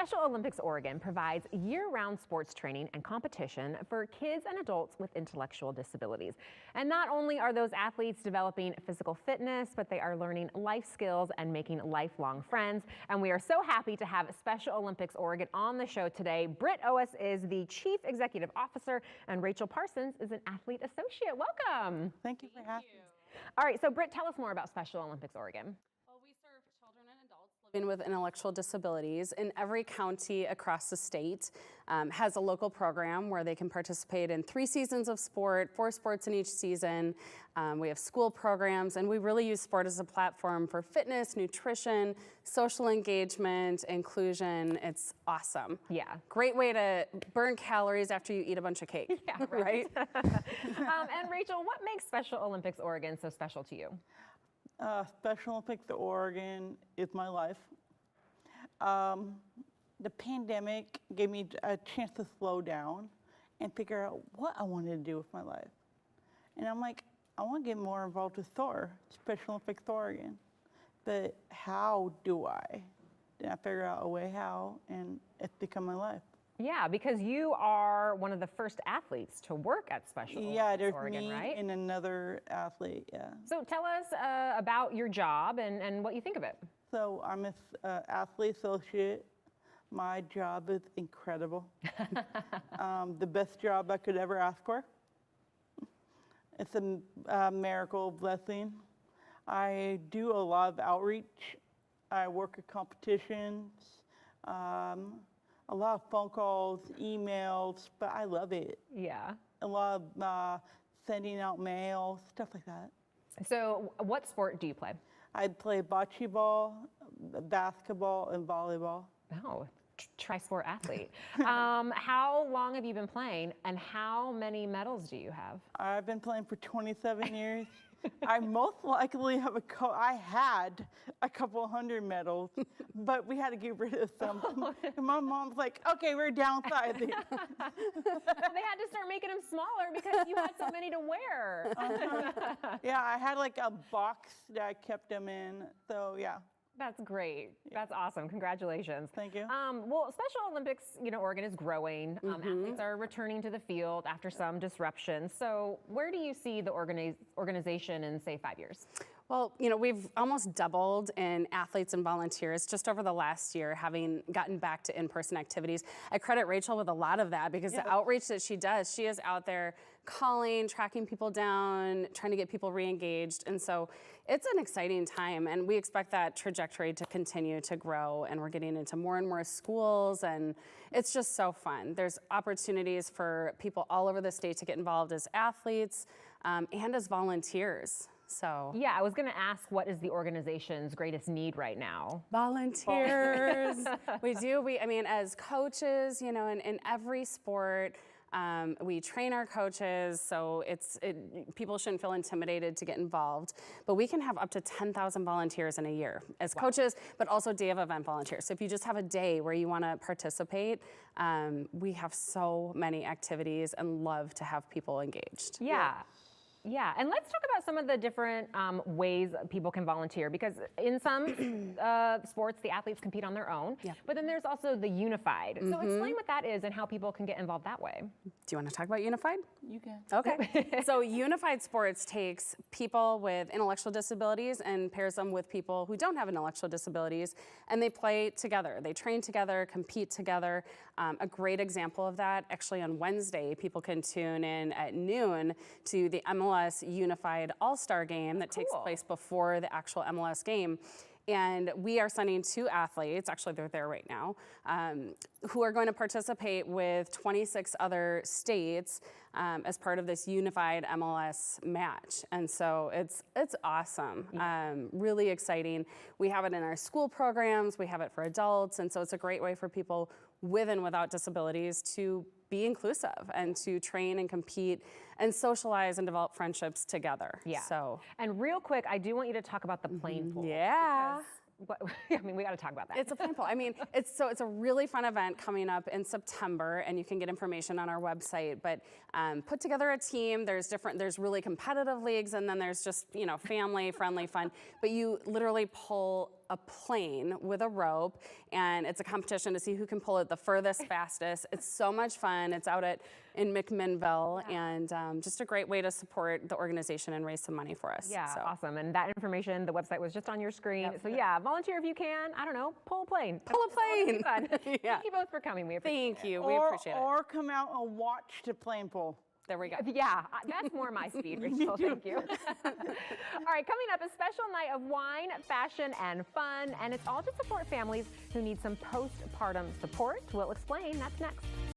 Special Olympics Oregon provides year-round sports training and competition for kids and adults with intellectual disabilities. And not only are those athletes developing physical fitness, but they are learning life skills and making lifelong friends. And we are so happy to have Special Olympics Oregon on the show today. Britt Oas is the Chief Executive Officer, and Rachel Parsons is an Athlete Associate. Welcome. Thank you for having me. All right, so Britt, tell us more about Special Olympics Oregon. Well, we serve children and adults living with intellectual disabilities, and every county across the state has a local program where they can participate in 3 seasons of sport, 4 sports in each season. We have school programs, and we really use sport as a platform for fitness, nutrition, social engagement, inclusion. It's awesome. Yeah. Great way to burn calories after you eat a bunch of cake. Yeah, right. And Rachel, what makes Special Olympics Oregon so special to you? Special Olympics Oregon is my life. The pandemic gave me a chance to slow down and figure out what I wanted to do with my life. And I'm like, I want to get more involved with SOAR, Special Olympics Oregon. But how do I? Then I figured out a way how, and it's become my life. Yeah, because you are one of the first athletes to work at Special Olympics Oregon, me right? and another athlete, yeah. So tell us about your job and what you think of it. So I'm an athlete associate. My job is incredible. The best job I could ever ask for. It's a miracle blessing. I do a lot of outreach. I work at competitions. A lot of phone calls, emails, but I love it. Yeah. A lot of sending out mail, stuff like that. So what sport do you play? I play bocce ball, basketball, and volleyball. Oh, tri-sport athlete. How long have you been playing, and how many medals do you have? I've been playing for 27 years. I most likely have I had a couple hundred medals, but we had to get rid of some. And my mom's like, okay, we're downsizing. Well, they had to start making them smaller because you had so many to wear. Yeah, I had like a box that I kept them in, so yeah. That's great. That's awesome. Congratulations. Thank you. Well, Special Olympics, Oregon is growing. Athletes are returning to the field after some disruption. So where do you see the organization in, say, 5 years? Well, we've almost doubled in athletes and volunteers just over the last year, having gotten back to in-person activities. I credit Rachel with a lot of that because the outreach that she does, she is out there calling, tracking people down, trying to get people re-engaged. And so it's an exciting time, and we expect that trajectory to continue to grow, and we're getting into more and more schools, and it's just so fun. There's opportunities for people all over the state to get involved as athletes and as volunteers. So yeah, I was going to ask, what is the organization's greatest need right now? Volunteers. We do. I mean, as coaches, in every sport, we train our coaches, so people shouldn't feel intimidated to get involved. But we can have up to 10,000 volunteers in a year as coaches, but also day of event volunteers. So if you just have a day where you want to participate, we have so many activities and love to have people engaged. Yeah, and let's talk about some of the different ways people can volunteer, because in some sports, the athletes compete on their own, but then there's also the Unified. So explain what that is and how people can get involved that way. Do you want to talk about Unified? You can. Okay. So Unified Sports takes people with intellectual disabilities and pairs them with people who don't have intellectual disabilities, and they play together. They train together, compete together. A great example of that, actually on Wednesday, people can tune in at noon to the MLS Unified All-Star Game that takes place before the actual MLS game. And we are sending 2 athletes, actually they're there right now, who are going to participate with 26 other states as part of this unified MLS match. And so it's awesome, really exciting. We have it in our school programs, we have it for adults, and so it's a great way for people with and without disabilities to be inclusive and to train and compete and socialize and develop friendships together. Yeah. So. And real quick, I do want you to talk about the plane pool. Yeah. I mean, we got to talk about that. It's a plane pool. I mean, it's a really fun event coming up in September, and you can get information on our website. But put together a team. There's really competitive leagues, and then there's just family friendly fun. But you literally pull a plane with a rope, and it's a competition to see who can pull it the furthest, fastest. It's so much fun. It's out in McMinnville, and just a great way to support the organization and raise some money for us. Yeah, So. awesome. And that information, the website was just on your screen. So yeah, volunteer if you can. I don't know, pull a plane. Pull a plane. Fun. Yeah. Thank you both for coming. We appreciate Thank you. We appreciate it. Or come out and watch the plane pull. There we go. it. Yeah, that's more my speed, Rachel. Thank you. All right, coming up, a special night of wine, fashion, and fun. And it's all to support families who need some postpartum support. We'll explain. That's next.